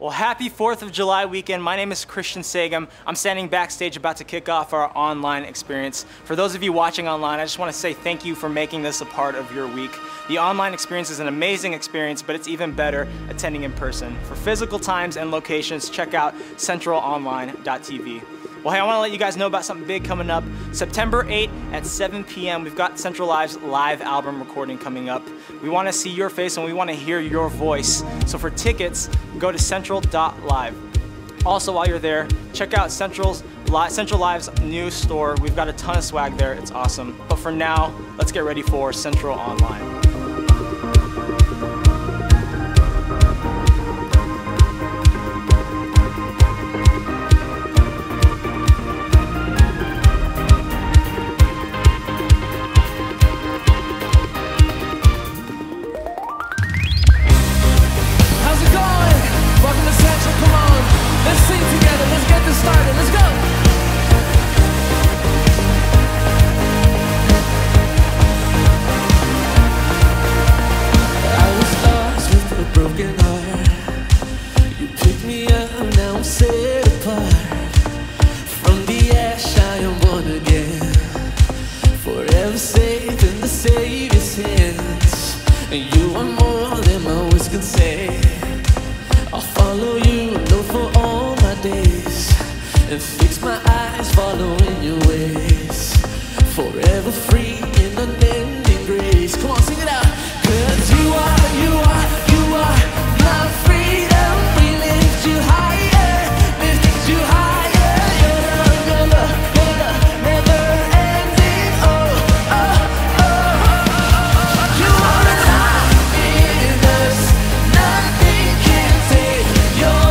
Well, happy 4th of July weekend. My name is Christian Sagum. I'm standing backstage about to kick off our online experience. For those of you watching online, I just want to say thank you for making this a part of your week. The online experience is an amazing experience, but it's even better attending in person. For physical times and locations, check out centralonline.tv. Well, hey, I want to let you guys know about something big coming up. September 8th at 7 p.m., we've got Central Live's live album recording coming up. We want to see your face and we want to hear your voice. So for tickets, go to central.live. Also, while you're there, check out Central Live's new store. We've got a ton of swag there. It's awesome. But for now, let's get ready for Central Online. Safe in the Savior's hands, and you are more than my words can say. I'll follow you, Lord, for all my days, and fix my eyes following your ways. Forever free in unending grace. Come on, sing it out. 'Cause you are my freedom. We lift you higher, lift you higher. Your love, never ending. Oh, oh, oh. You are alive in us. Nothing can take your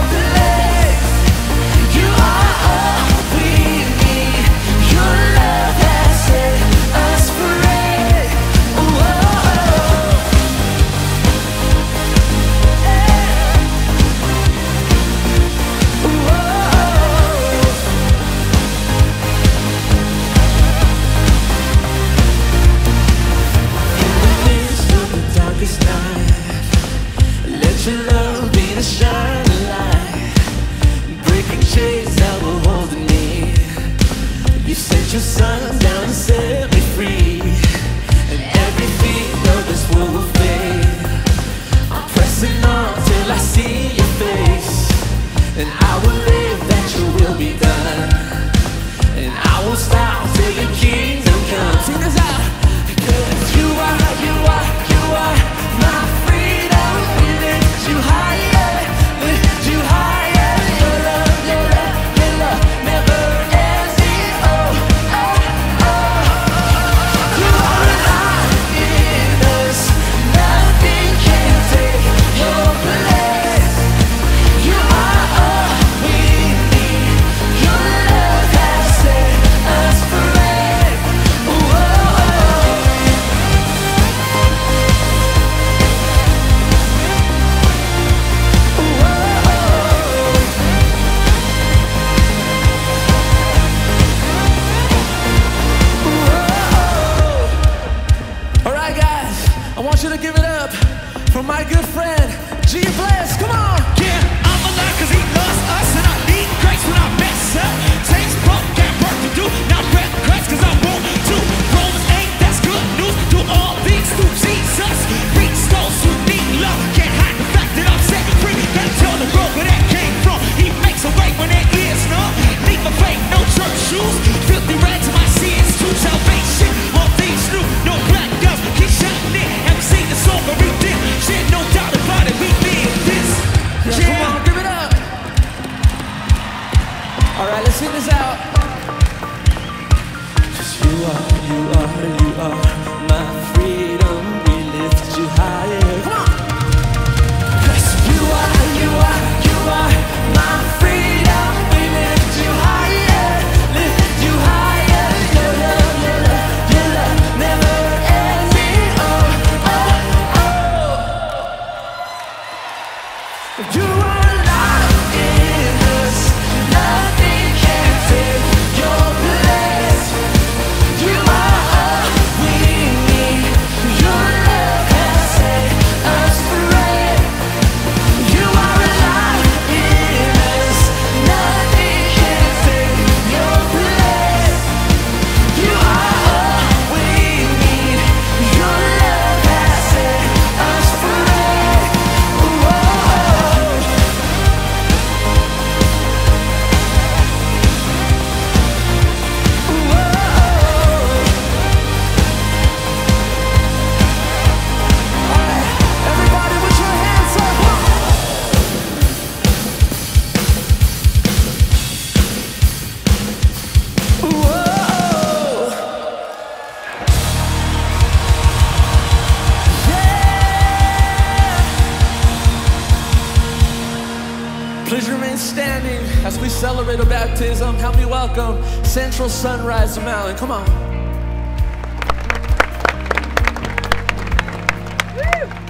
Please remain standing as we celebrate a baptism. Help me welcome Central Sunrise Mountain. Come on.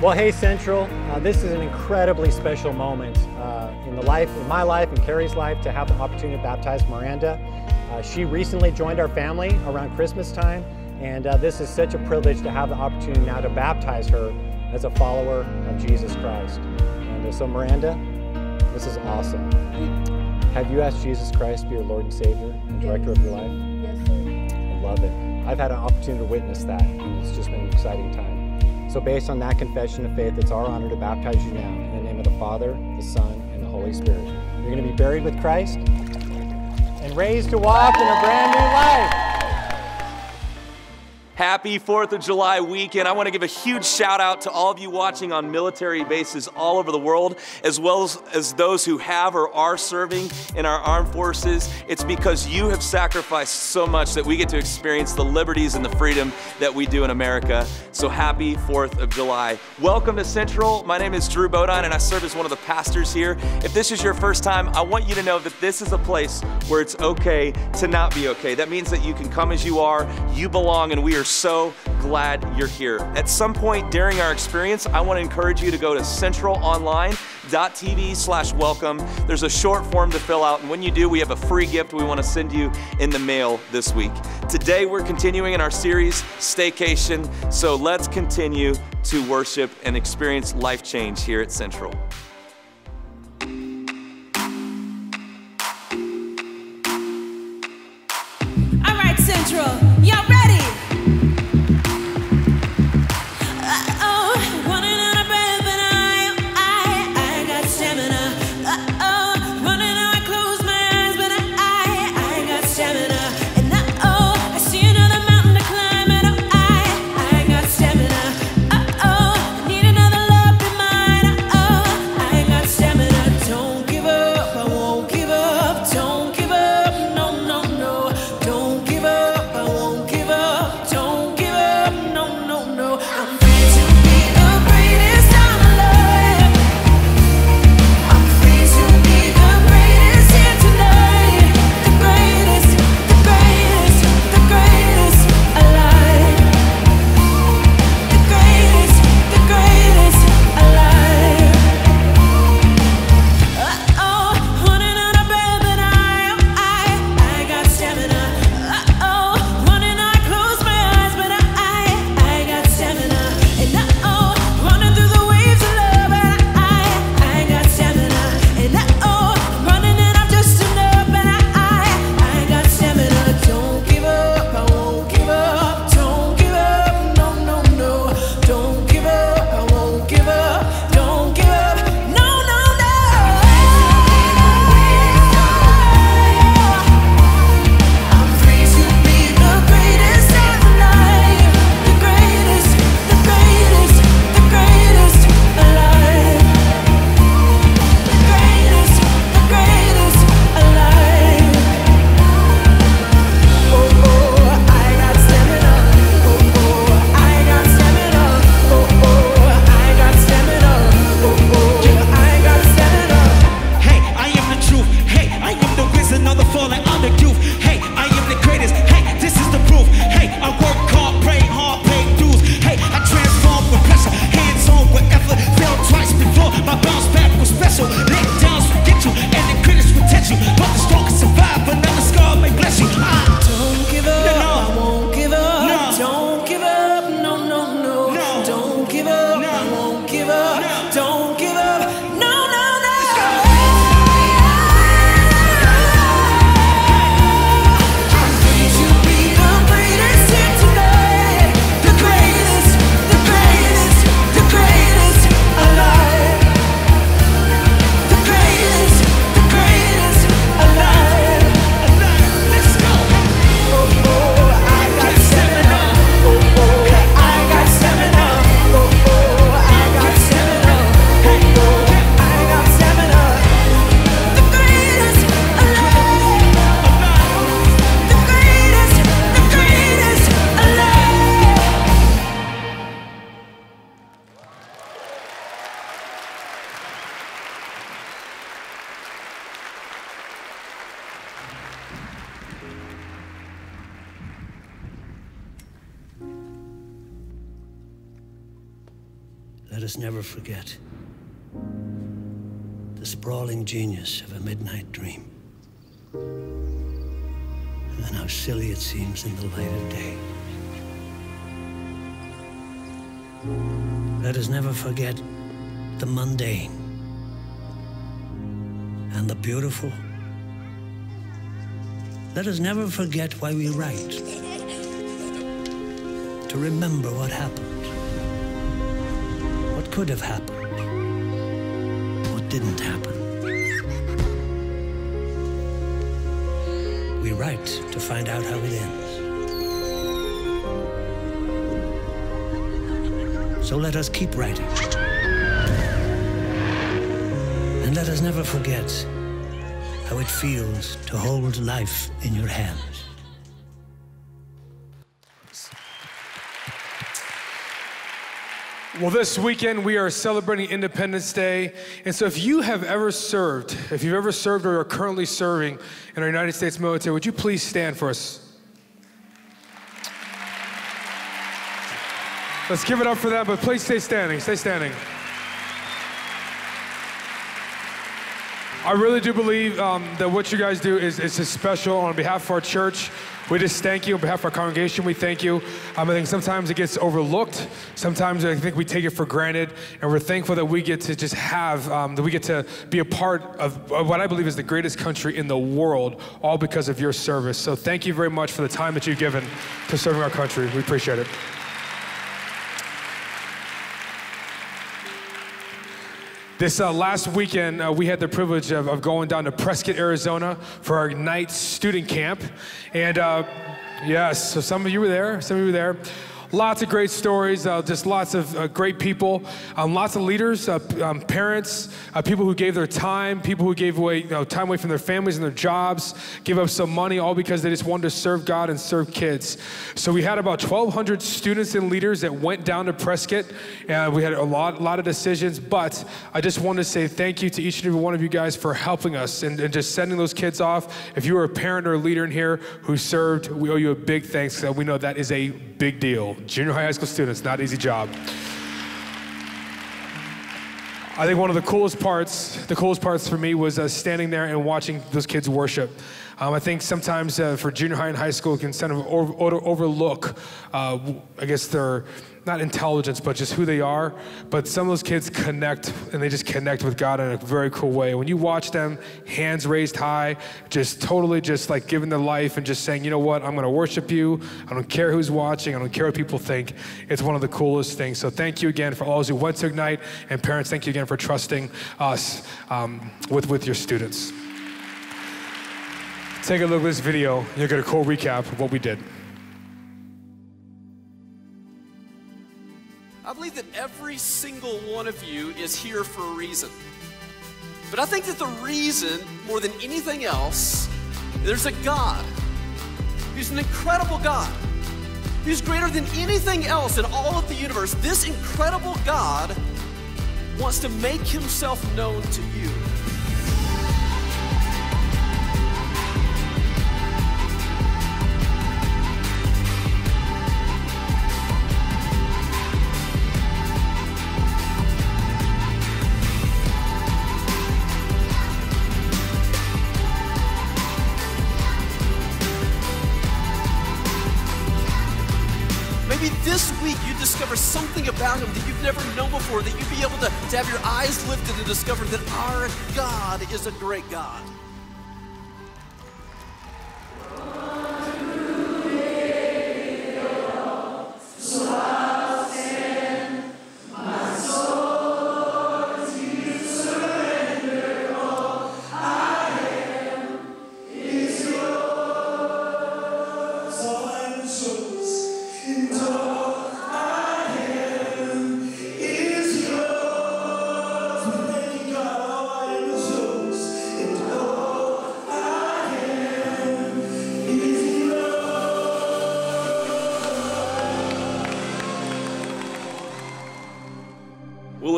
Well, hey Central, this is an incredibly special moment in my life and Carrie's life to have the opportunity to baptize Miranda. She recently joined our family around Christmas time, and this is such a privilege to have the opportunity now to baptize her as a follower of Jesus Christ. And so Miranda, this is awesome. Have you asked Jesus Christ to be your Lord and Savior and director of your life? Yes, sir. I love it. I've had an opportunity to witness that, and it's just been an exciting time. So based on that confession of faith, it's our honor to baptize you now in the name of the Father, the Son, and the Holy Spirit. You're going to be buried with Christ and raised to walk in a brand new life. Happy 4th of July weekend. I want to give a huge shout out to all of you watching on military bases all over the world, as well as those who have or are serving in our armed forces. It's because you have sacrificed so much that we get to experience the liberties and the freedom that we do in America. So happy 4th of July. Welcome to Central. My name is Drew Bodine and I serve as one of the pastors here. If this is your first time, I want you to know that this is a place where it's okay to not be okay. That means that you can come as you are, you belong, and we are so glad you're here. At some point during our experience, I want to encourage you to go to centralonline.tv/welcome. There's a short form to fill out, and when you do, we have a free gift we want to send you in the mail this week. Today, we're continuing in our series, Staycation, so let's continue to worship and experience life change here at Central. All right, Central, y'all ready? Running out of breath, but I got stamina. Running out, I close my eyes, but I got stamina. And I see another mountain to climb, and I got stamina. Need another love in mine. I got stamina. Don't give up, I won't give up. Don't give up, no, no, no. Don't give up, I won't Let us never forget the sprawling genius of a midnight dream, and how silly it seems in the light of day. Let us never forget the mundane and the beautiful. Let us never forget why we write, to remember what happened, what could have happened, what didn't happen. We write to find out how it ends. So let us keep writing. And let us never forget how it feels to hold life in your hands. Well, this weekend we are celebrating Independence Day, and so if you've ever served or are currently serving in our United States military, would you please stand for us? Let's give it up for them, but please stay standing, stay standing. I really do believe that what you guys do is special. On behalf of our church, we just thank you. On behalf of our congregation, we thank you. I think sometimes it gets overlooked. Sometimes I think we take it for granted, and we're thankful that we get to just have, that we get to be a part of what I believe is the greatest country in the world, all because of your service. So thank you very much for the time that you've given to serving our country. We appreciate it. This last weekend, we had the privilege of going down to Prescott, Arizona for our night student camp. And yes, so some of you were there. Lots of great stories, just lots of great people, lots of leaders, parents, people who gave their time, people who gave away time away from their families and their jobs, gave up some money, all because they just wanted to serve God and serve kids. So we had about 1,200 students and leaders that went down to Prescott, and we had a lot of decisions, but I just wanted to say thank you to each and every one of you guys for helping us and just sending those kids off. If you were a parent or a leader in here who served, we owe you a big thanks. We know that is a big deal. Junior high school students, not an easy job. I think one of the coolest parts for me was standing there and watching those kids worship. I think sometimes for junior high and high school, it can kind of overlook, I guess their, not intelligence, but just who they are. But some of those kids connect, and they just connect with God in a very cool way. When you watch them, hands raised high, just totally just like giving their life and just saying, you know what, I'm gonna worship you. I don't care who's watching. I don't care what people think. It's one of the coolest things. So thank you again for all those who went to Ignite, and parents, thank you again for trusting us with your students. Take a look at this video. You'll get a cool recap of what we did. I believe that every single one of you is here for a reason. But I think that the reason, more than anything else, there's a God who's an incredible God, who's greater than anything else in all of the universe. This incredible God wants to make himself known to you. Maybe this week you discover something about him that you've never known before, that you'd be able to have your eyes lifted and discover that our God is a great God. Is yours.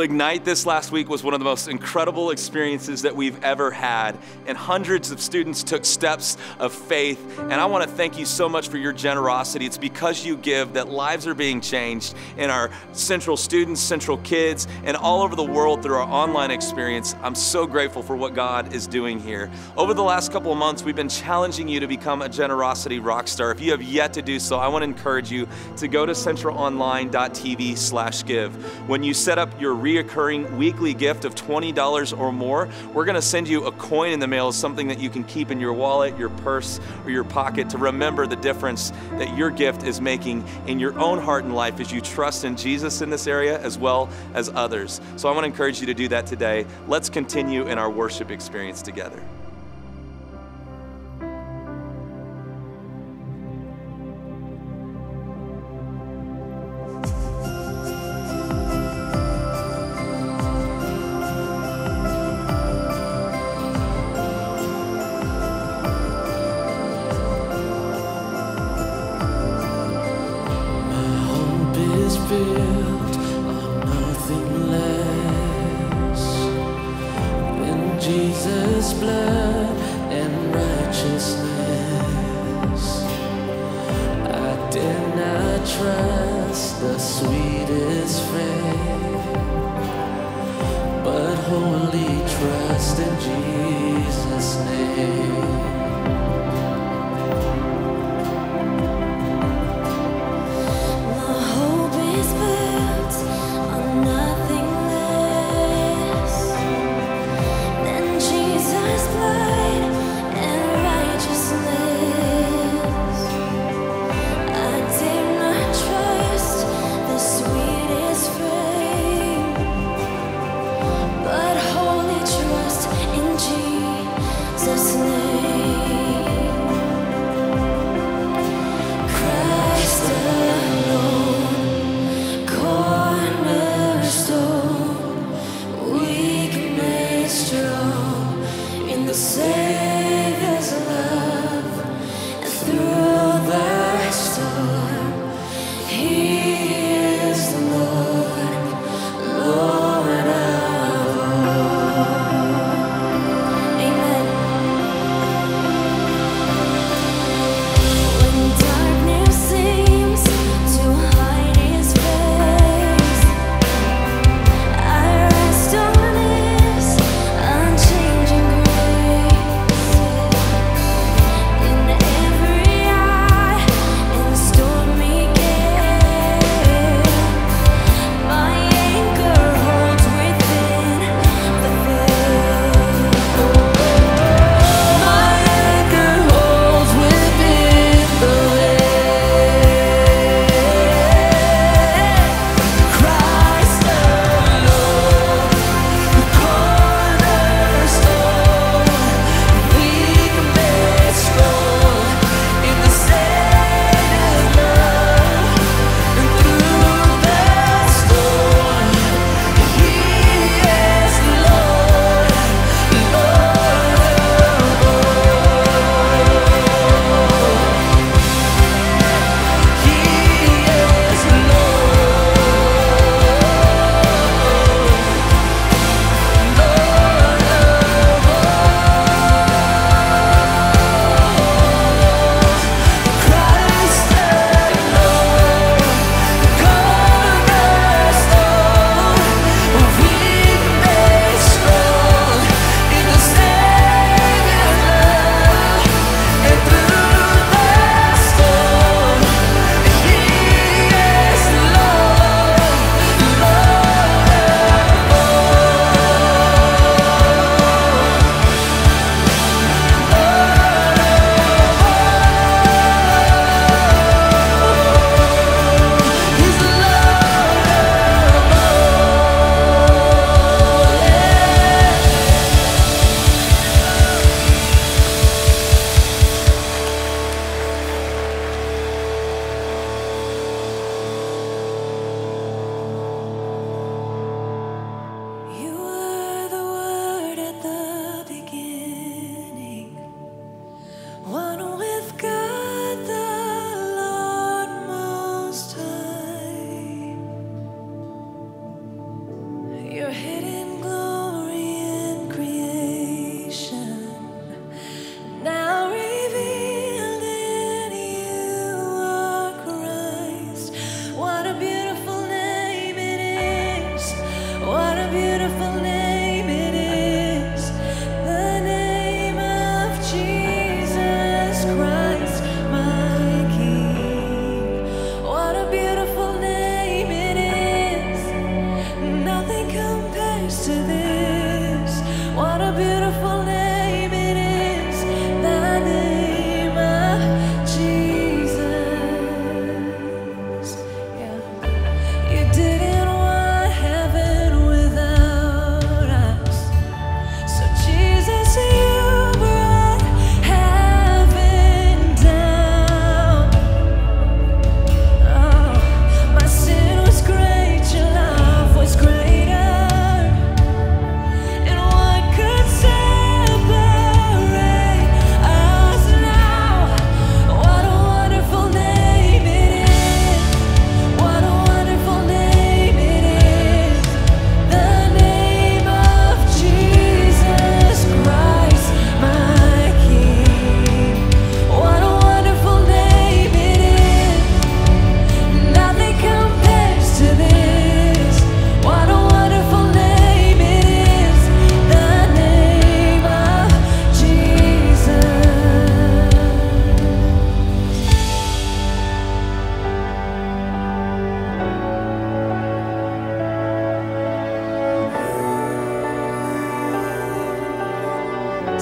Ignite this last week was one of the most incredible experiences that we've ever had, and hundreds of students took steps of faith, and I want to thank you so much for your generosity. It's because you give that lives are being changed in our Central students, Central kids, and all over the world through our online experience. I'm so grateful for what God is doing here. Over the last couple of months, we've been challenging you to become a generosity rock star. If you have yet to do so, I want to encourage you to go to centralonline.tv/give. When you set up your reoccurring weekly gift of $20 or more, we're going to send you a coin in the mail, something that you can keep in your wallet, your purse, or your pocket to remember the difference that your gift is making in your own heart and life as you trust in Jesus in this area as well as others. So I want to encourage you to do that today. Let's continue in our worship experience together. Built on nothing less than Jesus' blood and righteousness. I dare not trust the sweetest friend, but wholly trust in Jesus' name. Unchanging grace.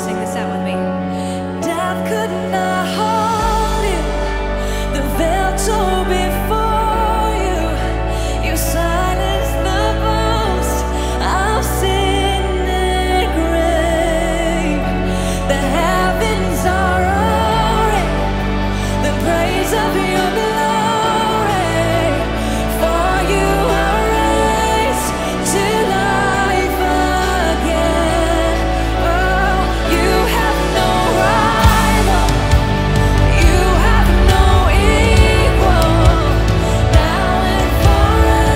Sing this out with me. Death could not hold you. The veil tore before you. You silenced the boast of sin and grave. The heavens are roaring the praise of your glory. For you are raised to life again. Oh, you have no rival. You have no equal. Now and forever,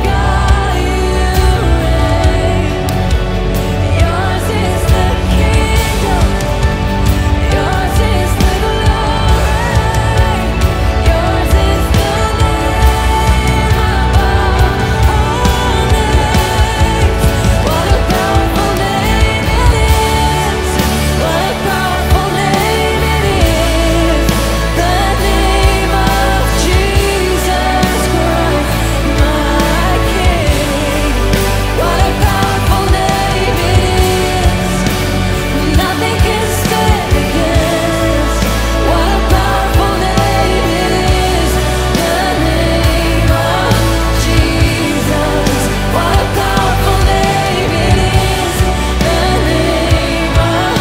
God, you reign. Yours is the kingdom. Yours is the glory. Yours is the name above all names. What a powerful name it is. What a powerful name it is. The name of Jesus Christ, my King. What a powerful name it is. Nothing can stand against. What a powerful name it is. The name of Jesus. What a powerful name it is. The name of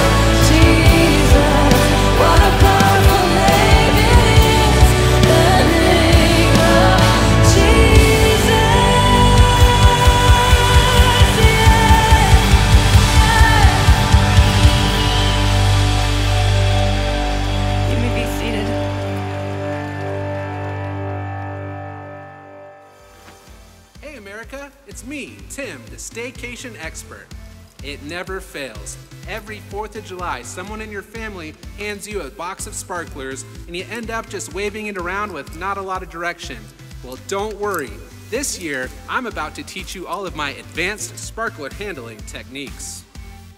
Jesus. What a powerful name it is. The name of Jesus. You may be seated. Hey America, it's me, Tim, the Staycation expert. It never fails. Every 4th of July, someone in your family hands you a box of sparklers and you end up just waving it around with not a lot of direction. Well, don't worry. This year, I'm about to teach you all of my advanced sparkler handling techniques.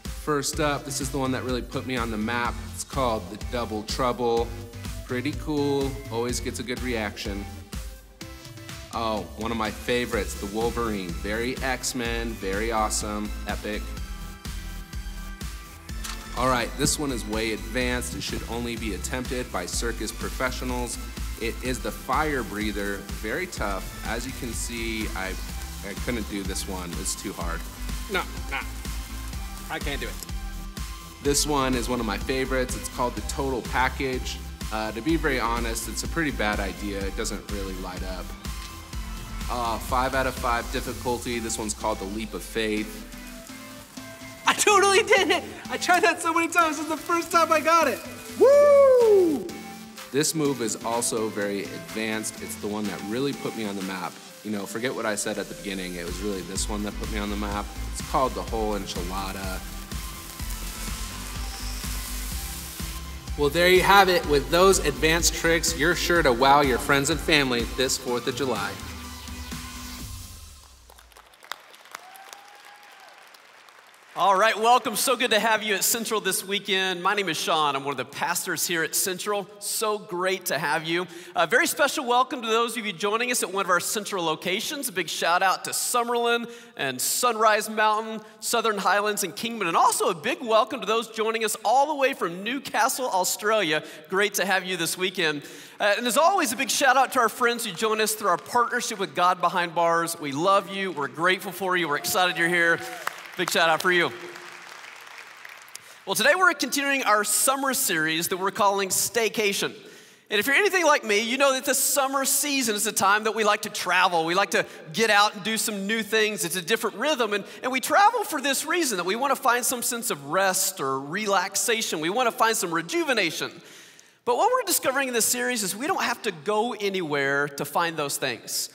First up, this is the one that really put me on the map. It's called the Double Trouble. Pretty cool, always gets a good reaction. Oh, one of my favorites, the Wolverine. Very X-Men, very awesome, epic. All right, this one is way advanced. It should only be attempted by circus professionals. It is the fire breather, very tough. As you can see, I couldn't do this one, it's too hard. No, I can't do it. This one is one of my favorites. It's called the Total Package. To be very honest, it's a pretty bad idea. It doesn't really light up. 5 out of 5 difficulty. This one's called the Leap of Faith. I totally did it! I tried that so many times, this is the first time I got it. Woo! This move is also very advanced. It's the one that really put me on the map. You know, forget what I said at the beginning. It was really this one that put me on the map. It's called the whole enchilada. Well, there you have it. With those advanced tricks, you're sure to wow your friends and family this 4th of July. All right, welcome. So good to have you at Central this weekend. My name is Sean. I'm one of the pastors here at Central. So great to have you. A very special welcome to those of you joining us at one of our Central locations. A big shout out to Summerlin and Sunrise Mountain, Southern Highlands, and Kingman. And also a big welcome to those joining us all the way from Newcastle, Australia. Great to have you this weekend. And as always, a big shout out to our friends who join us through our partnership with God Behind Bars. We love you. We're grateful for you. We're excited you're here. Big shout out for you. Well, today we're continuing our summer series that we're calling Staycation. And if you're anything like me, you know that the summer season is a time that we like to travel. We like to get out and do some new things. It's a different rhythm. And we travel for this reason, that we want to find some sense of rest or relaxation. We want to find some rejuvenation. But what we're discovering in this series is we don't have to go anywhere to find those things.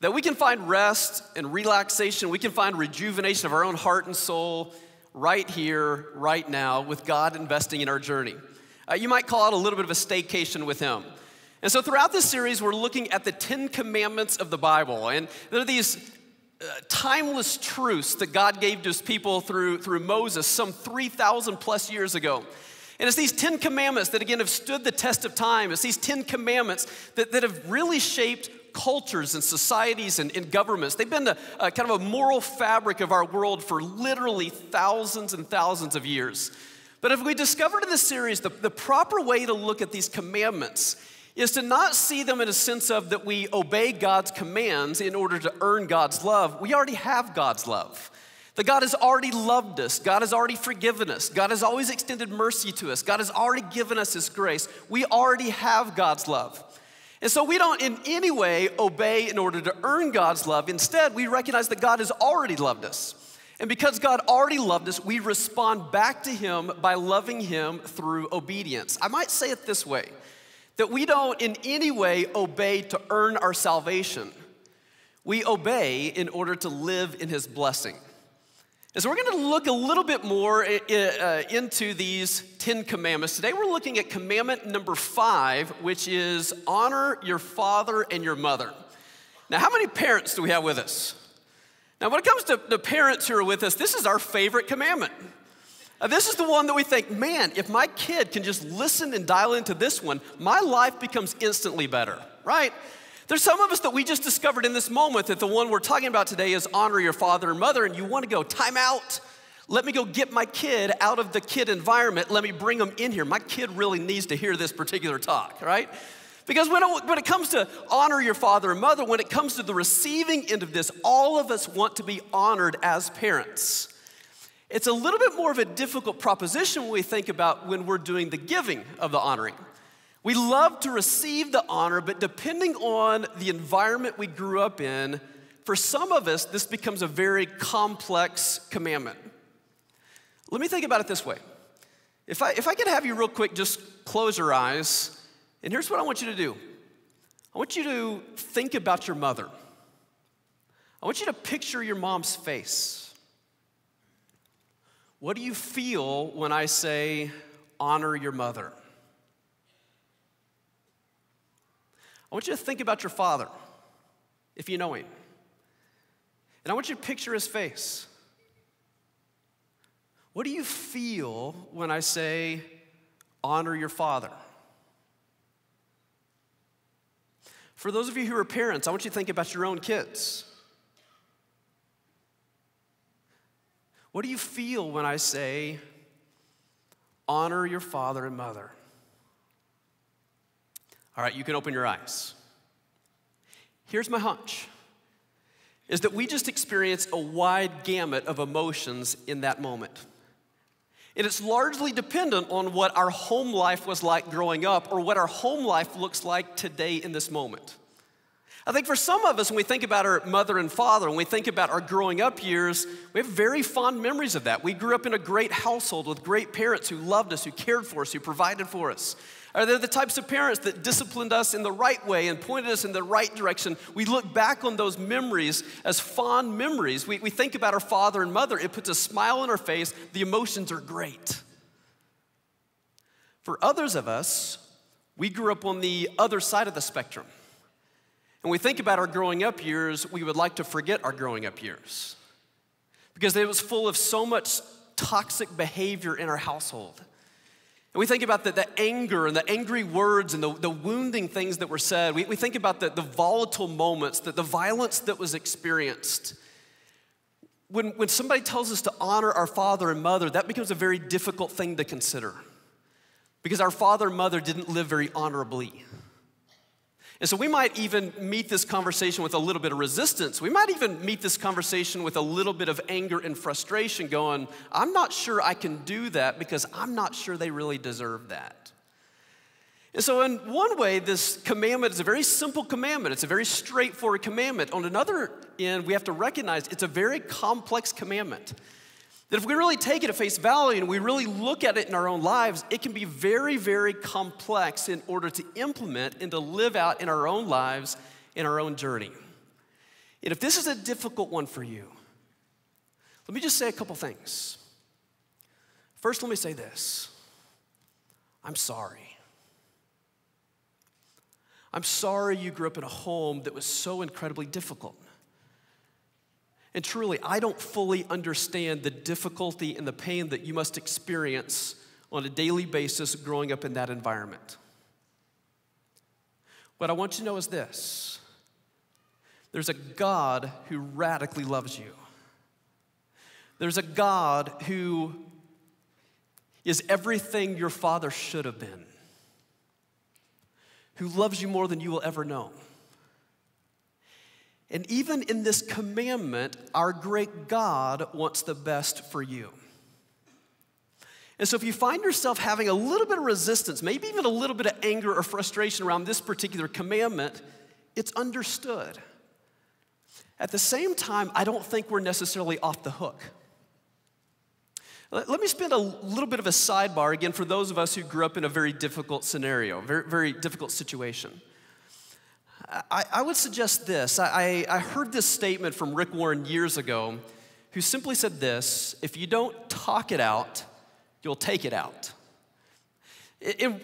That we can find rest and relaxation, we can find rejuvenation of our own heart and soul right here, right now, with God investing in our journey. You might call it a little bit of a staycation with Him. And so throughout this series, we're looking at the 10 commandments of the Bible. And there are these timeless truths that God gave to His people through Moses some 3,000 plus years ago. And it's these 10 commandments that, again, have stood the test of time. It's these 10 commandments that have really shaped cultures and societies and governments. They've been a kind of a moral fabric of our world for literally thousands and thousands of years. But if we discovered in this series the proper way to look at these commandments is to not see them in a sense of that we obey God's commands in order to earn God's love. We already have God's love. That God has already loved us. God has already forgiven us. God has always extended mercy to us. God has already given us His grace. We already have God's love. And so we don't in any way obey in order to earn God's love. Instead, we recognize that God has already loved us. And because God already loved us, we respond back to Him by loving Him through obedience. I might say it this way, that we don't in any way obey to earn our salvation. We obey in order to live in His blessing. And so we're going to look a little bit more into these 10 commandments. Today we're looking at commandment number 5, which is honor your father and your mother. Now, how many parents do we have with us? Now, when it comes to the parents who are with us, this is our favorite commandment. This is the one that we think, man, if my kid can just listen and dial into this one, my life becomes instantly better, right? There's some of us that we just discovered in this moment that the one we're talking about today is honor your father and mother, and you want to go, time out. Let me go get my kid out of the kid environment. Let me bring them in here. My kid really needs to hear this particular talk, right? Because when it comes to honor your father and mother, when it comes to the receiving end of this, all of us want to be honored as parents. It's a little bit more of a difficult proposition when we think about when we're doing the giving of the honoring. We love to receive the honor, but depending on the environment we grew up in, for some of us, this becomes a very complex commandment. Let me think about it this way. If I could have you real quick just close your eyes, and here's what I want you to do. I want you to think about your mother. I want you to picture your mom's face. What do you feel when I say, honor your mother? I want you to think about your father, if you know him. And I want you to picture his face. What do you feel when I say, honor your father? For those of you who are parents, I want you to think about your own kids. What do you feel when I say, honor your father and mother? All right, you can open your eyes. Here's my hunch, is that we just experience a wide gamut of emotions in that moment. And it's largely dependent on what our home life was like growing up or what our home life looks like today in this moment. I think for some of us, when we think about our mother and father, when we think about our growing up years, we have very fond memories of that. We grew up in a great household with great parents who loved us, who cared for us, who provided for us. Are they the types of parents that disciplined us in the right way and pointed us in the right direction? We look back on those memories as fond memories. We think about our father and mother. It puts a smile on our face. The emotions are great. For others of us, we grew up on the other side of the spectrum. When we think about our growing up years, we would like to forget our growing up years because it was full of so much toxic behavior in our household. And we think about the anger and the angry words and the wounding things that were said. We think about the volatile moments, the violence that was experienced. When somebody tells us to honor our father and mother, that becomes a very difficult thing to consider because our father and mother didn't live very honorably. And so we might even meet this conversation with a little bit of resistance. We might even meet this conversation with a little bit of anger and frustration going, I'm not sure I can do that because I'm not sure they really deserve that. And so in one way, this commandment is a very simple commandment. It's a very straightforward commandment. On another end, we have to recognize it's a very complex commandment. That if we really take it at face value and we really look at it in our own lives, it can be very, very complex in order to implement and to live out in our own lives, in our own journey. And if this is a difficult one for you, let me just say a couple things. First, let me say this. I'm sorry. I'm sorry you grew up in a home that was so incredibly difficult. And truly, I don't fully understand the difficulty and the pain that you must experience on a daily basis growing up in that environment. What I want you to know is this, There's a God who radically loves you. There's a God who is everything your father should have been, who loves you more than you will ever know. And even in this commandment, our great God wants the best for you. And so if you find yourself having a little bit of resistance, maybe even a little bit of anger or frustration around this particular commandment, it's understood. At the same time, I don't think we're necessarily off the hook. Let me spend a little bit of a sidebar again for those of us who grew up in a very difficult scenario, very difficult situation. I would suggest this. I heard this statement from Rick Warren years ago, who simply said this: if you don't talk it out, you'll take it out.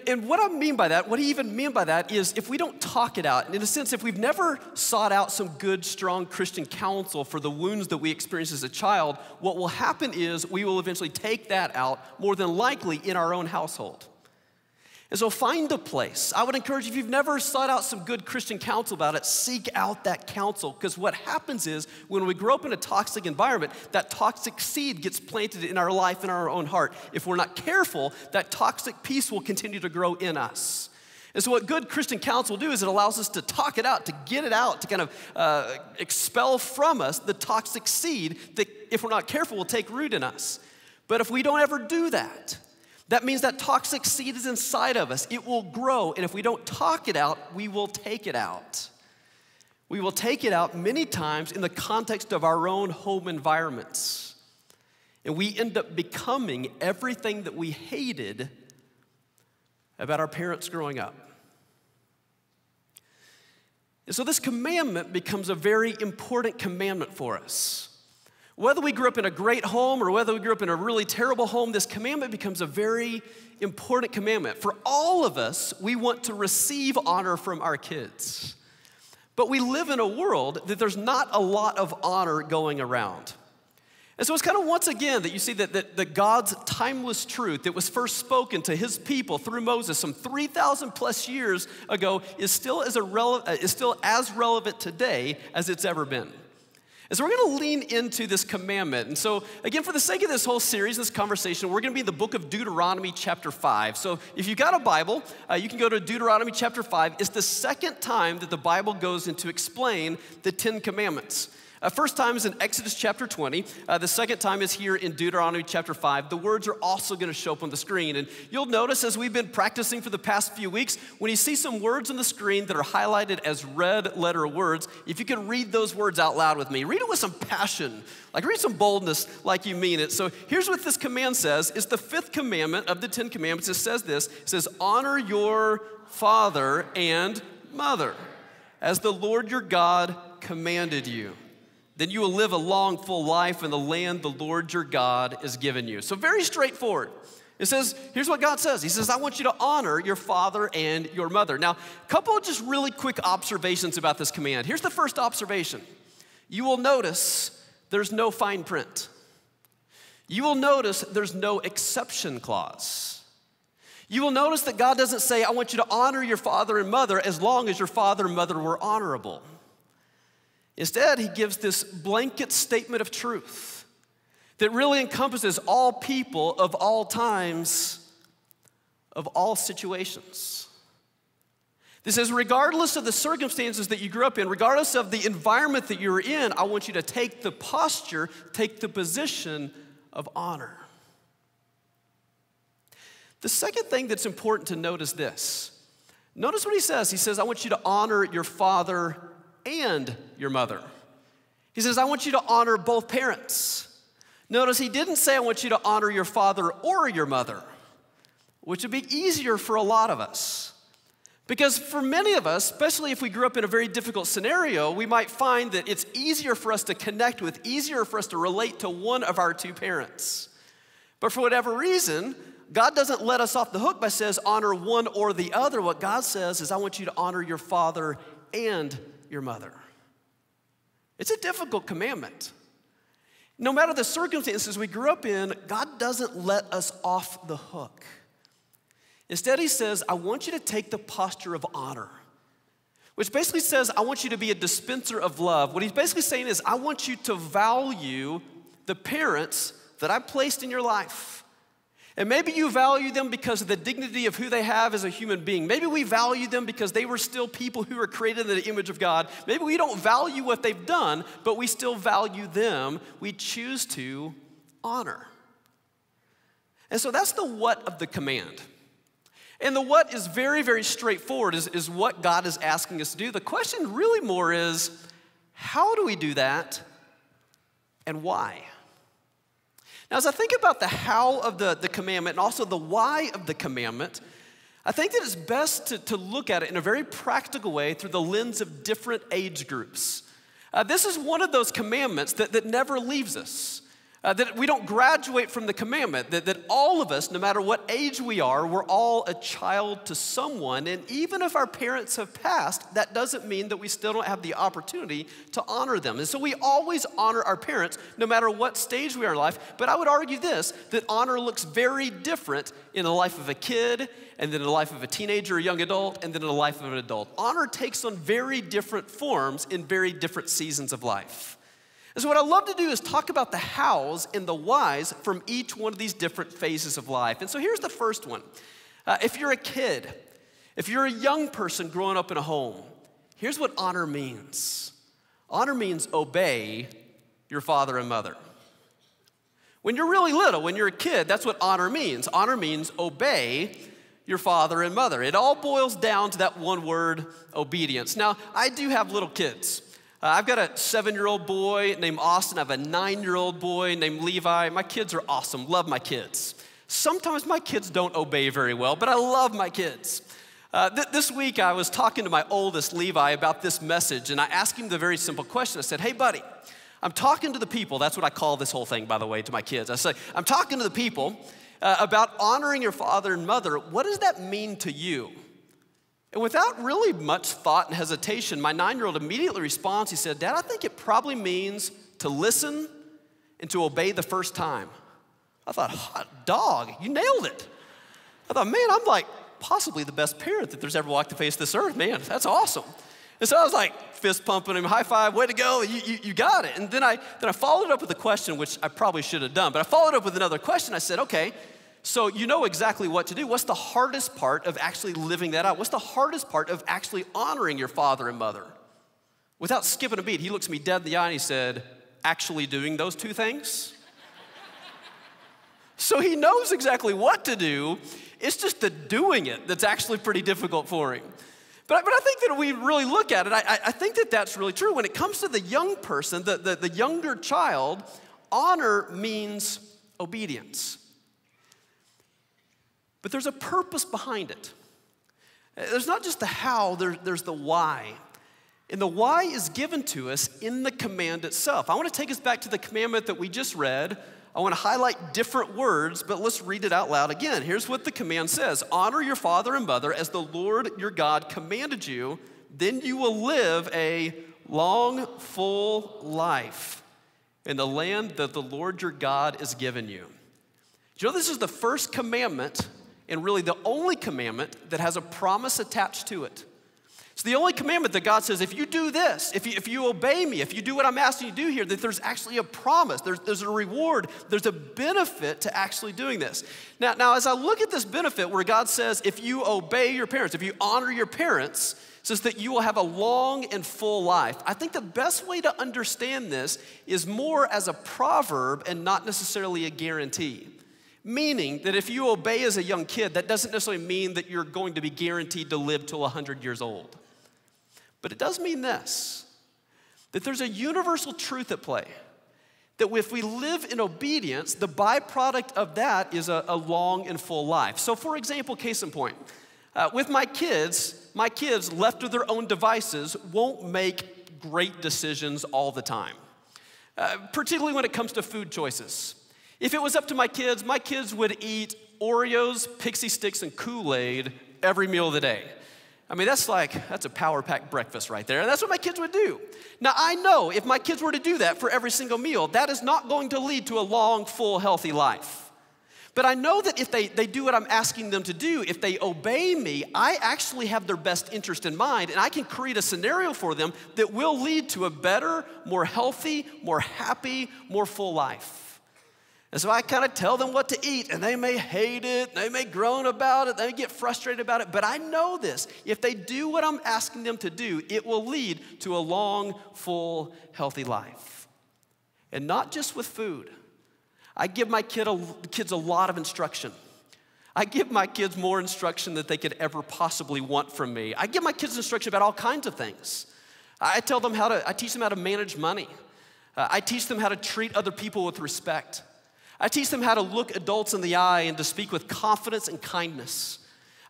And what I mean by that, what he even mean by that is if we don't talk it out, in a sense, if we've never sought out some good, strong Christian counsel for the wounds that we experienced as a child, what will happen is we will eventually take that out, more than likely in our own household. And so find a place. I would encourage you, if you've never sought out some good Christian counsel about it, seek out that counsel. Because what happens is when we grow up in a toxic environment, that toxic seed gets planted in our life, in our own heart. If we're not careful, that toxic piece will continue to grow in us. And so what good Christian counsel will do is it allows us to talk it out, to get it out, to kind of expel from us the toxic seed that, if we're not careful, will take root in us. But if we don't ever do that, that means that toxic seed is inside of us. It will grow, and if we don't talk it out, we will take it out. We will take it out many times in the context of our own home environments. And we end up becoming everything that we hated about our parents growing up. And so this commandment becomes a very important commandment for us. Whether we grew up in a great home or whether we grew up in a really terrible home, this commandment becomes a very important commandment. For all of us, we want to receive honor from our kids. But we live in a world that there's not a lot of honor going around. And so it's kind of once again that you see that God's timeless truth that was first spoken to his people through Moses some 3,000 plus years ago is still as relevant today as it's ever been. And so we're going to lean into this commandment. And so, again, for the sake of this whole series, this conversation, we're going to be in the book of Deuteronomy chapter 5. So if you've got a Bible, you can go to Deuteronomy chapter 5. It's the second time that the Bible goes in to explain the 10 Commandments. First time is in Exodus chapter 20. The second time is here in Deuteronomy chapter 5. The words are also going to show up on the screen. And you'll notice as we've been practicing for the past few weeks, when you see some words on the screen that are highlighted as red letter words, if you could read those words out loud with me, read it with some passion, like read some boldness like you mean it. So here's what this command says. It's the fifth commandment of the 10 Commandments. It says this. It says, honor your father and mother as the Lord your God commanded you. Then you will live a long, full life in the land the Lord your God has given you. So very straightforward. It says, here's what God says. He says, I want you to honor your father and your mother. Now, a couple of just really quick observations about this command. Here's the first observation. You will notice there's no fine print. You will notice there's no exception clause. You will notice that God doesn't say, I want you to honor your father and mother as long as your father and mother were honorable. Instead, he gives this blanket statement of truth that really encompasses all people of all times, of all situations. This says, regardless of the circumstances that you grew up in, regardless of the environment that you're in, I want you to take the posture, take the position of honor. The second thing that's important to note is this. Notice what he says. He says, I want you to honor your father and your mother. He says, I want you to honor both parents. Notice he didn't say, I want you to honor your father or your mother, which would be easier for a lot of us. Because for many of us, especially if we grew up in a very difficult scenario, we might find that it's easier for us to connect with, easier for us to relate to one of our two parents. But for whatever reason, God doesn't let us off the hook by says honor one or the other. What God says is, I want you to honor your father and your mother. It's a difficult commandment. No matter the circumstances we grew up in, God doesn't let us off the hook. Instead, he says, I want you to take the posture of honor. which basically says, I want you to be a dispenser of love. What he's basically saying is, I want you to value the parents that I placed in your life. And maybe you value them because of the dignity of who they have as a human being. Maybe we value them because they were still people who were created in the image of God. Maybe we don't value what they've done, but we still value them. We choose to honor. And so that's the what of the command. And the what is very, very straightforward, is what God is asking us to do. The question really more is, how do we do that and why? Now, as I think about the how of the commandment and also the why of the commandment, I think that it's best to look at it in a very practical way through the lens of different age groups. This is one of those commandments that never leaves us. That we don't graduate from the commandment, that all of us, no matter what age we are, we're all a child to someone. And even if our parents have passed, that doesn't mean that we still don't have the opportunity to honor them. And so we always honor our parents, no matter what stage we are in life. But I would argue this, that honor looks very different in the life of a kid, and then in the life of a teenager or young adult, and then in the life of an adult. Honor takes on very different forms in very different seasons of life. And so what I love to do is talk about the hows and the whys from each one of these different phases of life. And so here's the first one. If you're a kid, if you're a young person growing up in a home, here's what honor means. Honor means obey your father and mother. When you're really little, when you're a kid, that's what honor means. Honor means obey your father and mother. It all boils down to that one word, obedience. Now, I do have little kids. I've got a 7-year-old boy named Austin. I have a 9-year-old boy named Levi. My kids are awesome. Love my kids. Sometimes my kids don't obey very well, but I love my kids. This week, I was talking to my oldest, Levi, about this message, and I asked him the very simple question. I said, hey, buddy, I'm talking to the people. That's what I call this whole thing, by the way, to my kids. I say, I'm talking to the people about honoring your father and mother. What does that mean to you? And without really much thought and hesitation, my 9-year-old immediately responds. He said, Dad, I think it probably means to listen and to obey the first time. I thought, hot dog, you nailed it. I thought, man, I'm like possibly the best parent that there's ever walked the face of this earth. Man, that's awesome. And so I was like fist pumping him, high five, way to go, you got it. And then I followed up with a question, which I probably should have done, but I followed up with another question. I said, okay, so you know exactly what to do. What's the hardest part of actually living that out? What's the hardest part of actually honoring your father and mother? Without skipping a beat, he looks me dead in the eye and he said, actually doing those two things? So he knows exactly what to do. It's just the doing it that's actually pretty difficult for him. But I think that we really look at it, I think that that's really true. When it comes to the young person, the younger child, honor means obedience. But there's a purpose behind it. There's not just the how, there's the why. And the why is given to us in the command itself. I want to take us back to the commandment that we just read. I want to highlight different words, but let's read it out loud again. Here's what the command says. Honor your father and mother as the Lord your God commanded you. Then you will live a long, full life in the land that the Lord your God has given you. Do you know this is the first commandment and really the only commandment that has a promise attached to it? It's the only commandment that God says, if you do this, if you obey me, if you do what I'm asking you to do here, that there's actually a promise, there's a reward, there's a benefit to actually doing this. Now, as I look at this benefit where God says, if you obey your parents, if you honor your parents, it says that you will have a long and full life. I think the best way to understand this is more as a proverb and not necessarily a guarantee. Meaning that if you obey as a young kid, that doesn't necessarily mean that you're going to be guaranteed to live till 100 years old. But it does mean this, that there's a universal truth at play, that if we live in obedience, the byproduct of that is a long and full life. So for example, case in point, with my kids left to their own devices won't make great decisions all the time, particularly when it comes to food choices. If it was up to my kids would eat Oreos, Pixie Sticks, and Kool-Aid every meal of the day. I mean, that's a power-packed breakfast right there. And that's what my kids would do. Now, I know if my kids were to do that for every single meal, that is not going to lead to a long, full, healthy life. But I know that if they do what I'm asking them to do, if they obey me, I actually have their best interest in mind, and I can create a scenario for them that will lead to a better, more healthy, more happy, more full life. And so I kind of tell them what to eat, and they may hate it, they may groan about it, they may get frustrated about it, but I know this. If they do what I'm asking them to do, it will lead to a long, full, healthy life. And not just with food. I give my kids a lot of instruction. I give my kids more instruction than they could ever possibly want from me. I give my kids instruction about all kinds of things. I teach them how to manage money. I teach them how to treat other people with respect. I teach them how to look adults in the eye and to speak with confidence and kindness.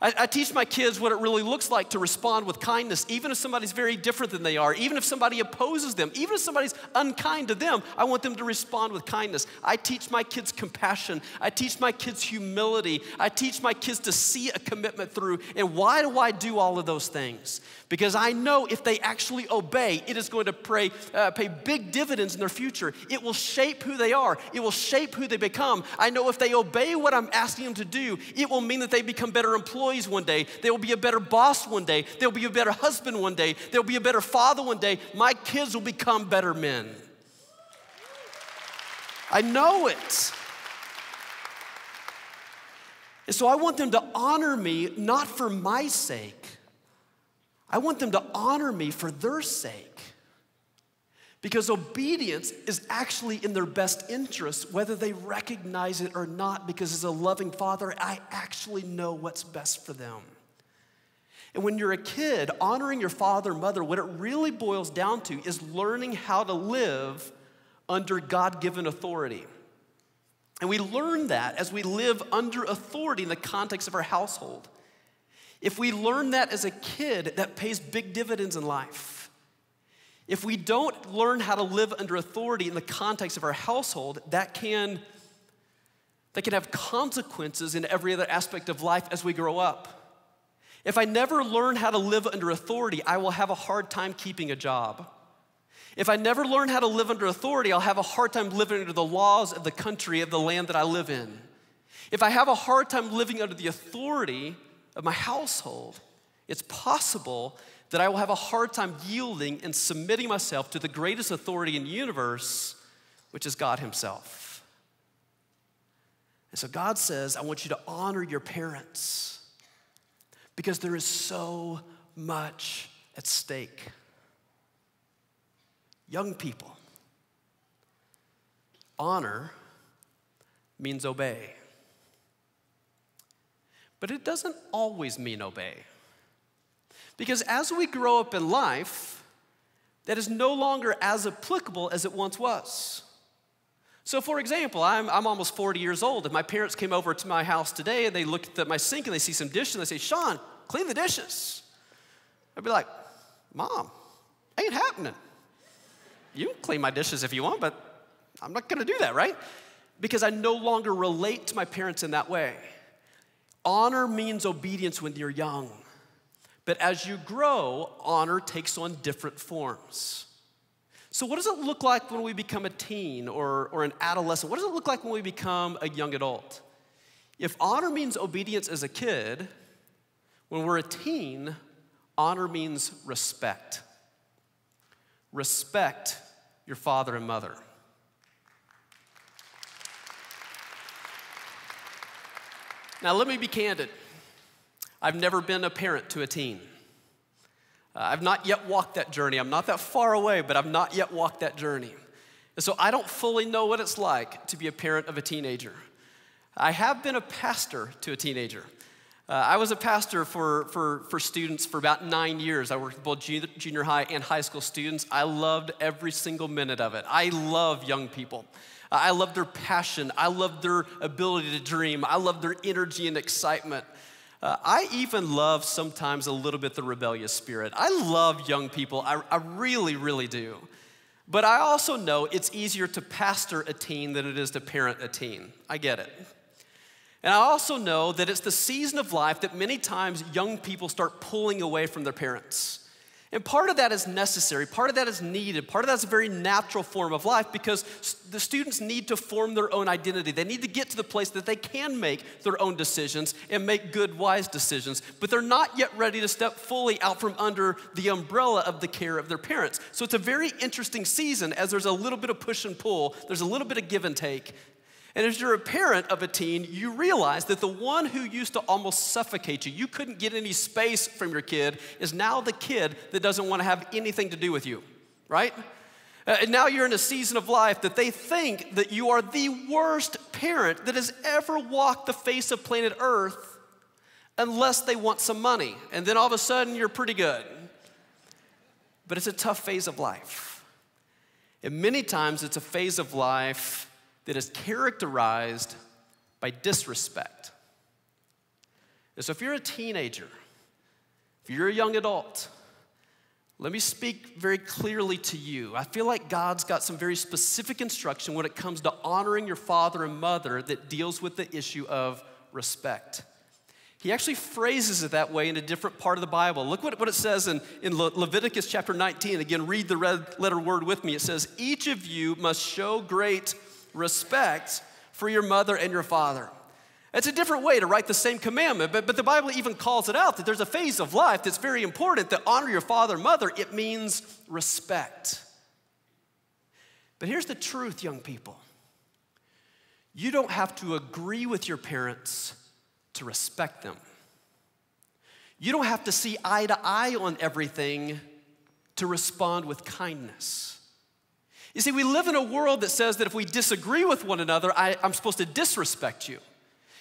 I teach my kids what it really looks like to respond with kindness, even if somebody's very different than they are, even if somebody opposes them, even if somebody's unkind to them, I want them to respond with kindness. I teach my kids compassion. I teach my kids humility. I teach my kids to see a commitment through. And why do I do all of those things? Because I know if they actually obey, it is going to pay big dividends in their future. It will shape who they are. It will shape who they become. I know if they obey what I'm asking them to do, it will mean that they become better employees one day. They will be a better boss one day. They'll be a better husband one day. They'll be a better father one day. My kids will become better men. I know it. And so I want them to honor me, not for my sake. I want them to honor me for their sake. Because obedience is actually in their best interest, whether they recognize it or not, because as a loving father, I actually know what's best for them. And when you're a kid, honoring your father and mother, what it really boils down to is learning how to live under God-given authority. And we learn that as we live under authority in the context of our household. If we learn that as a kid, that pays big dividends in life. If we don't learn how to live under authority in the context of our household, that can have consequences in every other aspect of life as we grow up. If I never learn how to live under authority, I will have a hard time keeping a job. If I never learn how to live under authority, I'll have a hard time living under the laws of the country, of the land that I live in. If I have a hard time living under the authority of my household, it's possible that I will have a hard time yielding and submitting myself to the greatest authority in the universe, which is God himself. And so God says, I want you to honor your parents because there is so much at stake. Young people, honor means obey. But it doesn't always mean obey. Because as we grow up in life, that is no longer as applicable as it once was. So for example, I'm almost 40 years old. If my parents came over to my house today and they looked at my sink and they see some dishes and they say, Sean, clean the dishes. I'd be like, Mom, ain't happening. You can clean my dishes if you want, but I'm not gonna do that, right? Because I no longer relate to my parents in that way. Honor means obedience when you're young. But as you grow, honor takes on different forms. So what does it look like when we become a teen or an adolescent? What does it look like when we become a young adult? If honor means obedience as a kid, when we're a teen, honor means respect. Respect your father and mother. Now let me be candid. I've never been a parent to a teen. I've not yet walked that journey. I'm not that far away, but I've not yet walked that journey. And so I don't fully know what it's like to be a parent of a teenager. I have been a pastor to a teenager. I was a pastor for students for about 9 years. I worked with both junior high and high school students. I loved every single minute of it. I love young people. I love their passion. I love their ability to dream. I love their energy and excitement. I even love sometimes a little bit the rebellious spirit. I love young people. I really, really do. But I also know it's easier to pastor a teen than it is to parent a teen. I get it. And I also know that it's the season of life that many times young people start pulling away from their parents. And part of that is necessary, part of that is needed, part of that is a very natural form of life because the students need to form their own identity. They need to get to the place that they can make their own decisions and make good, wise decisions, but they're not yet ready to step fully out from under the umbrella of the care of their parents. So it's a very interesting season as there's a little bit of push and pull, there's a little bit of give and take. And as you're a parent of a teen, you realize that the one who used to almost suffocate you, you couldn't get any space from your kid, is now the kid that doesn't want to have anything to do with you, right? And now you're in a season of life that they think that you are the worst parent that has ever walked the face of planet Earth unless they want some money. And then all of a sudden, you're pretty good. But it's a tough phase of life. And many times, it's a phase of life that is characterized by disrespect. And so if you're a teenager, if you're a young adult, let me speak very clearly to you. I feel like God's got some very specific instruction when it comes to honoring your father and mother that deals with the issue of respect. He actually phrases it that way in a different part of the Bible. Look what it says in Leviticus chapter 19. Again, read the red letter word with me. It says, each of you must show great respect for your mother and your father. It's a different way to write the same commandment, but the Bible even calls it out that there's a phase of life that's very important, that honor your father and mother, it means respect. But here's the truth, young people. You don't have to agree with your parents to respect them. You don't have to see eye to eye on everything to respond with kindness. You see, we live in a world that says that if we disagree with one another, I'm supposed to disrespect you.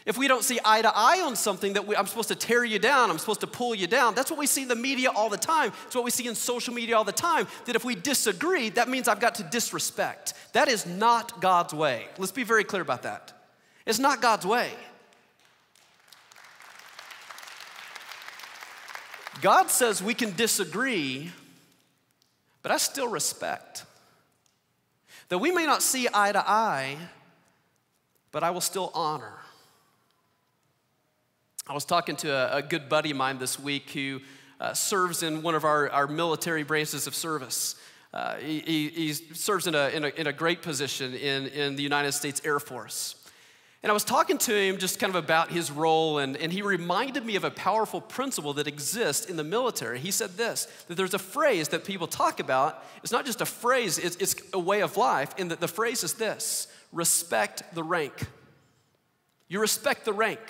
If we don't see eye to eye on something, I'm supposed to tear you down, I'm supposed to pull you down. That's what we see in the media all the time. It's what we see in social media all the time, that if we disagree, that means I've got to disrespect. That is not God's way. Let's be very clear about that. It's not God's way. God says we can disagree, but I still respect. That we may not see eye to eye, but I will still honor. I was talking to a good buddy of mine this week who serves in one of our military branches of service. He serves in a great position in the United States Air Force. And I was talking to him just kind of about his role, and he reminded me of a powerful principle that exists in the military. He said this, that there's a phrase that people talk about. It's not just a phrase, it's a way of life, and the phrase is this: respect the rank. You respect the rank.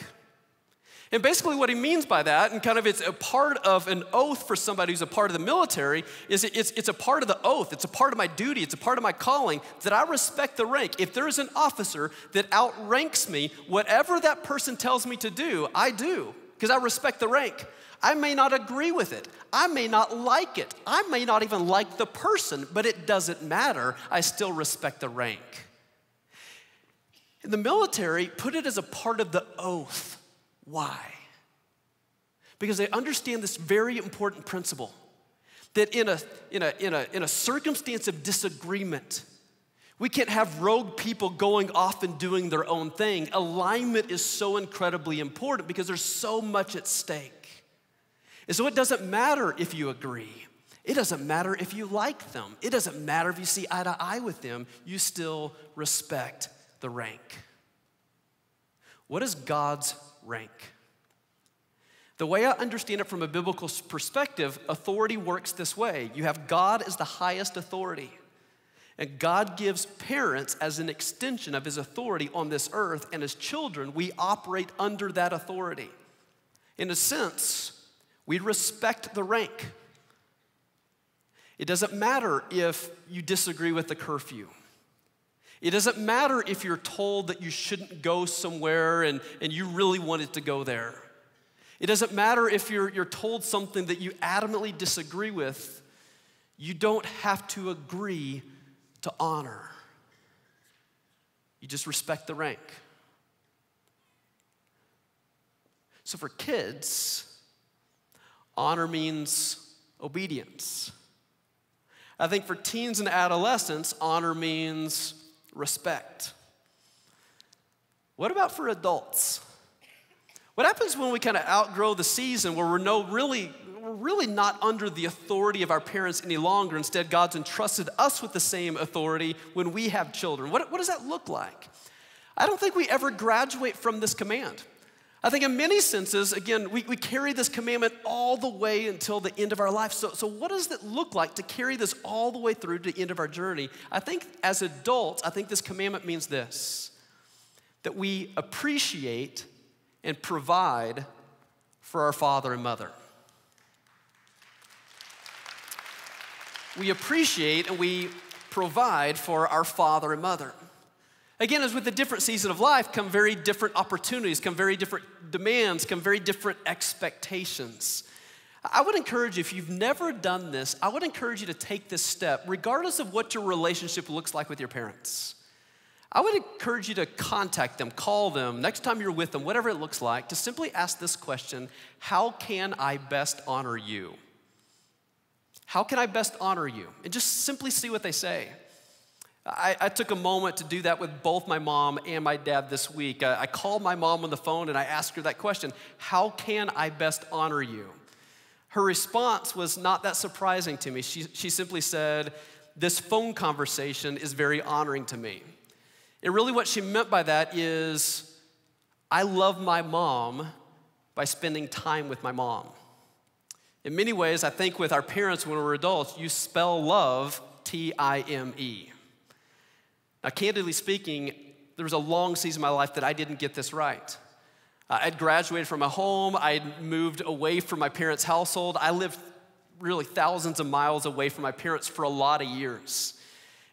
And basically what he means by that, and kind of it's a part of an oath for somebody who's a part of the military, is it's a part of the oath, it's a part of my duty, it's a part of my calling, that I respect the rank. If there is an officer that outranks me, whatever that person tells me to do, I do, because I respect the rank. I may not agree with it, I may not like it, I may not even like the person, but it doesn't matter, I still respect the rank. In the military, put it as a part of the oath. Why? Because they understand this very important principle that in a circumstance of disagreement, we can't have rogue people going off and doing their own thing. Alignment is so incredibly important because there's so much at stake. And so it doesn't matter if you agree. It doesn't matter if you like them. It doesn't matter if you see eye to eye with them. You still respect the rank. What is God's rank? The way I understand it from a biblical perspective, authority works this way. You have God as the highest authority, and God gives parents as an extension of his authority on this earth, and as children, we operate under that authority. In a sense, we respect the rank. It doesn't matter if you disagree with the curfew. It doesn't matter if you're told that you shouldn't go somewhere and you really wanted to go there. It doesn't matter if you're told something that you adamantly disagree with. You don't have to agree to honor. You just respect the rank. So for kids, honor means obedience. I think for teens and adolescents, honor means respect. What about for adults? What happens when we kind of outgrow the season where we're we're really not under the authority of our parents any longer. Instead, God's entrusted us with the same authority when we have children. What does that look like? I don't think we ever graduate from this command. I think in many senses, again, we carry this commandment all the way until the end of our life. So what does it look like to carry this all the way through to the end of our journey? I think as adults, I think this commandment means this, that we appreciate and provide for our father and mother. We appreciate and we provide for our father and mother. Again, as with a different season of life come very different opportunities, come very different demands, come very different expectations. I would encourage you, if you've never done this, I would encourage you to take this step, regardless of what your relationship looks like with your parents. I would encourage you to contact them, call them, next time you're with them, whatever it looks like, to simply ask this question: how can I best honor you? How can I best honor you? And just simply see what they say. I took a moment to do that with both my mom and my dad this week. I called my mom on the phone and I asked her that question: how can I best honor you? Her response was not that surprising to me. She simply said, this phone conversation is very honoring to me. And really what she meant by that is, I love my mom by spending time with my mom. In many ways, I think with our parents when we're adults, you spell love T-I-M-E. Now, candidly speaking, there was a long season of my life that I didn't get this right. I'd graduated from my home. I'd moved away from my parents' household. I lived really thousands of miles away from my parents for a lot of years.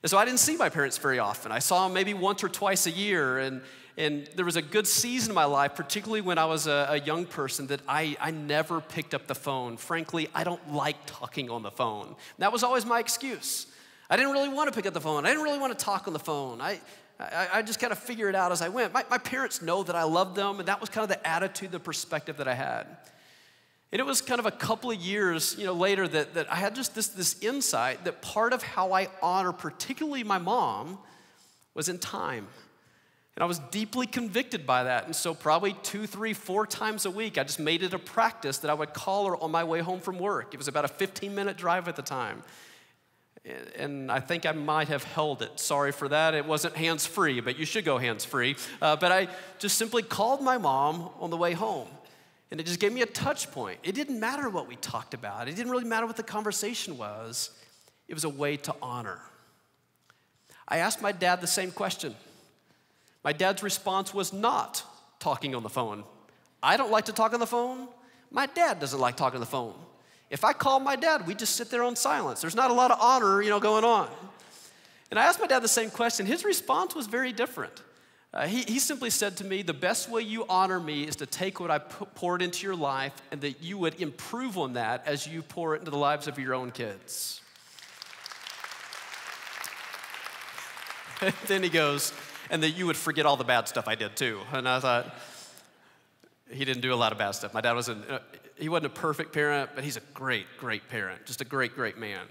And so I didn't see my parents very often. I saw them maybe once or twice a year. And there was a good season of my life, particularly when I was a young person, that I never picked up the phone. Frankly, I don't like talking on the phone. That was always my excuse. I didn't really want to pick up the phone. I didn't really want to talk on the phone. I just kind of figured it out as I went. My parents know that I love them, and that was kind of the attitude, the perspective that I had. And it was kind of a couple of years later that I had just this insight that part of how I honor particularly my mom was in time. And I was deeply convicted by that. And so probably 2, 3, 4 times a week, I just made it a practice that I would call her on my way home from work. It was about a 15-minute drive at the time. And I think I might have held it. Sorry for that. It wasn't hands-free, but you should go hands-free. But I just simply called my mom on the way home. And it just gave me a touch point. It didn't matter what we talked about. It didn't really matter what the conversation was. It was a way to honor. I asked my dad the same question. My dad's response was not talking on the phone. I don't like to talk on the phone. My dad doesn't like talking on the phone. If I call my dad, we just sit there on silence. There's not a lot of honor, going on. And I asked my dad the same question. His response was very different. He simply said to me, the best way you honor me is to take what I poured into your life and that you would improve on that as you pour it into the lives of your own kids. Then he goes, and that you would forget all the bad stuff I did too. And I thought, he didn't do a lot of bad stuff. My dad he wasn't a perfect parent, but he's a great, great parent, just a great, great man.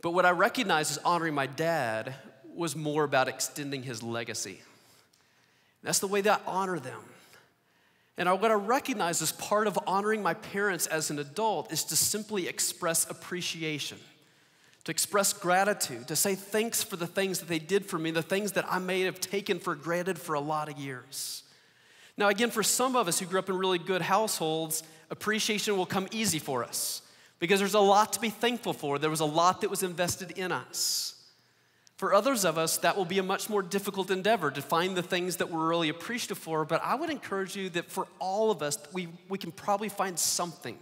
But what I recognized as honoring my dad was more about extending his legacy. That's the way that I honor them. And what I recognize as part of honoring my parents as an adult is to simply express appreciation, to express gratitude, to say thanks for the things that they did for me, the things that I may have taken for granted for a lot of years. Now, again, for some of us who grew up in really good households, appreciation will come easy for us because there's a lot to be thankful for. There was a lot that was invested in us. For others of us, that will be a much more difficult endeavor to find the things that we're really appreciative for. But I would encourage you that for all of us, we can probably find something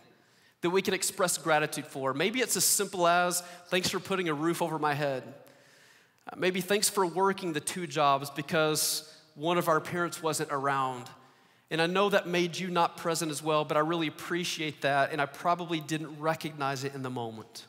that we can express gratitude for. Maybe it's as simple as, thanks for putting a roof over my head. Maybe thanks for working the 2 jobs because one of our parents wasn't around. And I know that made you not present as well, but I really appreciate that, and I probably didn't recognize it in the moment.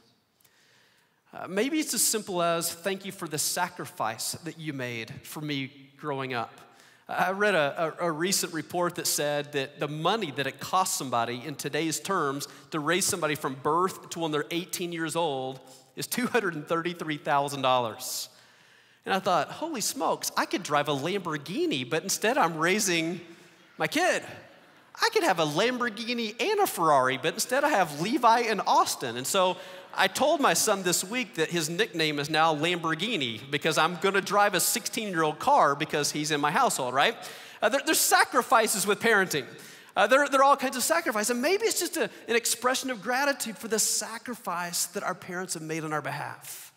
Maybe it's as simple as, thank you for the sacrifice that you made for me growing up. I read a recent report that said that the money that it costs somebody in today's terms to raise somebody from birth to when they're 18 years old is $233,000. And I thought, holy smokes, I could drive a Lamborghini, but instead I'm raising my kid. I could have a Lamborghini and a Ferrari, but instead I have Levi and Austin. And so I told my son this week that his nickname is now Lamborghini because I'm going to drive a 16-year-old car because he's in my household, right? There's sacrifices with parenting. There are all kinds of sacrifices. And maybe it's just an expression of gratitude for the sacrifice that our parents have made on our behalf.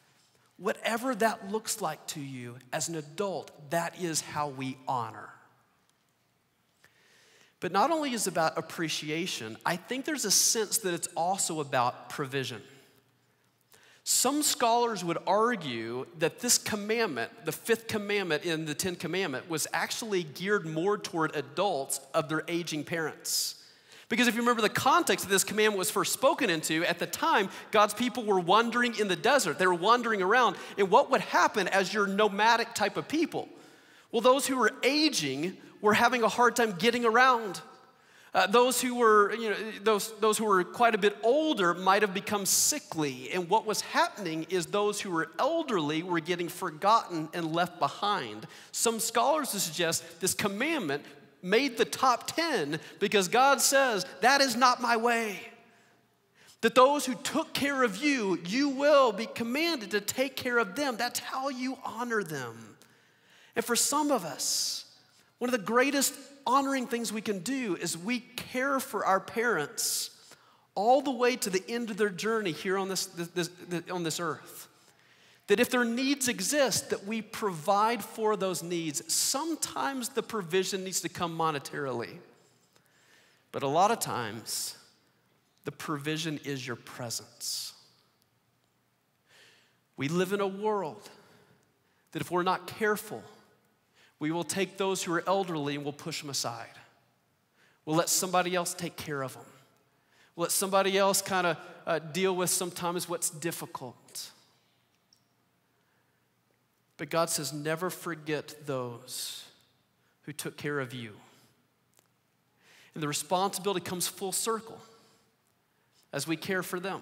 Whatever that looks like to you as an adult, that is how we honor. But not only is it about appreciation, I think there's a sense that it's also about provision. Some scholars would argue that this commandment, the fifth commandment in the 10 Commandments, was actually geared more toward adults of their aging parents. Because if you remember the context that this commandment was first spoken into, at the time, God's people were wandering in the desert. They were wandering around. And what would happen as your nomadic type of people? Well, those who were aging were having a hard time getting around. Those who were, those who were quite a bit older might have become sickly. And what was happening is those who were elderly were getting forgotten and left behind. Some scholars suggest this commandment made the top 10 because God says, that is not my way. That those who took care of you, you will be commanded to take care of them. That's how you honor them. And for some of us, one of the greatest honoring things we can do is we care for our parents all the way to the end of their journey here on this earth. That if their needs exist, that we provide for those needs. Sometimes the provision needs to come monetarily. But a lot of times, the provision is your presence. We live in a world that if we're not careful, we will take those who are elderly and we'll push them aside. We'll let somebody else take care of them. We'll let somebody else kind of deal with sometimes what's difficult. But God says, never forget those who took care of you. And the responsibility comes full circle as we care for them.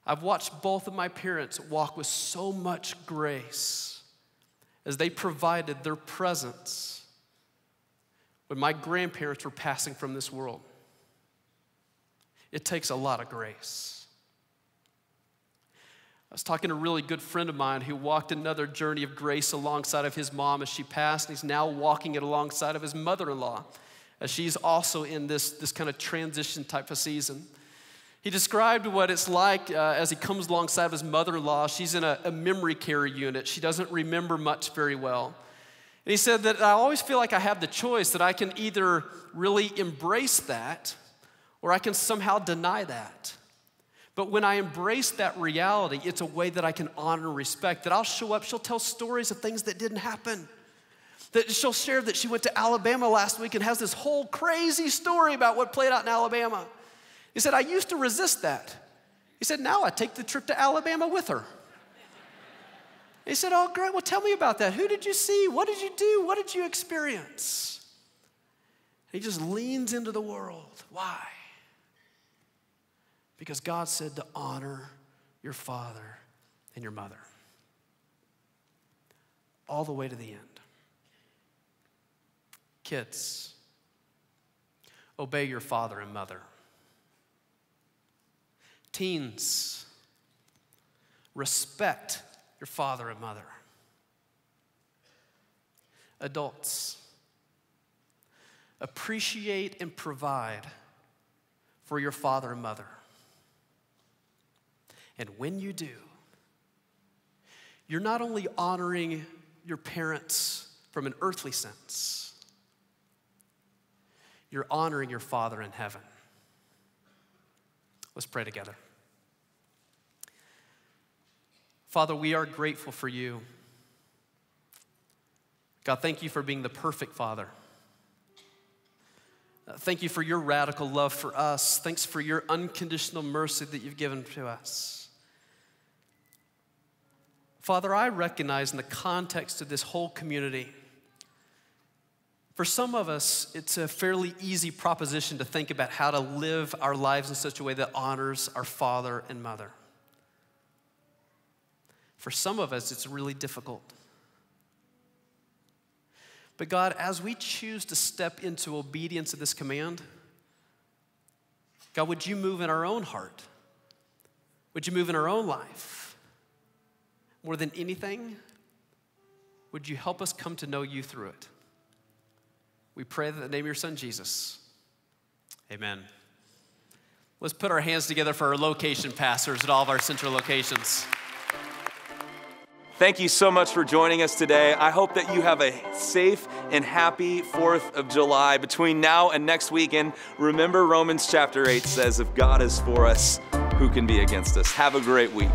I've watched both of my parents walk with so much grace as they provided their presence when my grandparents were passing from this world. It takes a lot of grace. I was talking to a really good friend of mine who walked another journey of grace alongside of his mom as she passed, and he's now walking it alongside of his mother-in-law as she's also in this kind of transition type of season. He described what it's like as he comes alongside of his mother-in-law. She's in a memory care unit. She doesn't remember much very well. And he said that I always feel like I have the choice that I can either really embrace that or I can somehow deny that. But when I embrace that reality, it's a way that I can honor and respect, that I'll show up, she'll tell stories of things that didn't happen. That she'll share that she went to Alabama last week and has this whole crazy story about what played out in Alabama. He said, I used to resist that. He said, now I take the trip to Alabama with her. He said, oh, great, well, tell me about that. Who did you see? What did you do? What did you experience? He just leans into the world. Why? Because God said to honor your father and your mother. All the way to the end. Kids, obey your father and mother. Teens, respect your father and mother. Adults, appreciate and provide for your father and mother. And when you do, you're not only honoring your parents from an earthly sense, you're honoring your Father in heaven. Let's pray together. Father, we are grateful for you. God, thank you for being the perfect Father. Thank you for your radical love for us. Thanks for your unconditional mercy that you've given to us. Father, I recognize in the context of this whole community, for some of us, it's a fairly easy proposition to think about how to live our lives in such a way that honors our father and mother. For some of us, it's really difficult. But God, as we choose to step into obedience of this command, God, would you move in our own heart? Would you move in our own life? More than anything, would you help us come to know you through it? We pray that in the name of your son, Jesus. Amen. Let's put our hands together for our location pastors at all of our central locations. Thank you so much for joining us today. I hope that you have a safe and happy 4th of July. Between now and next weekend, remember Romans chapter 8 says, if God is for us, who can be against us? Have a great week.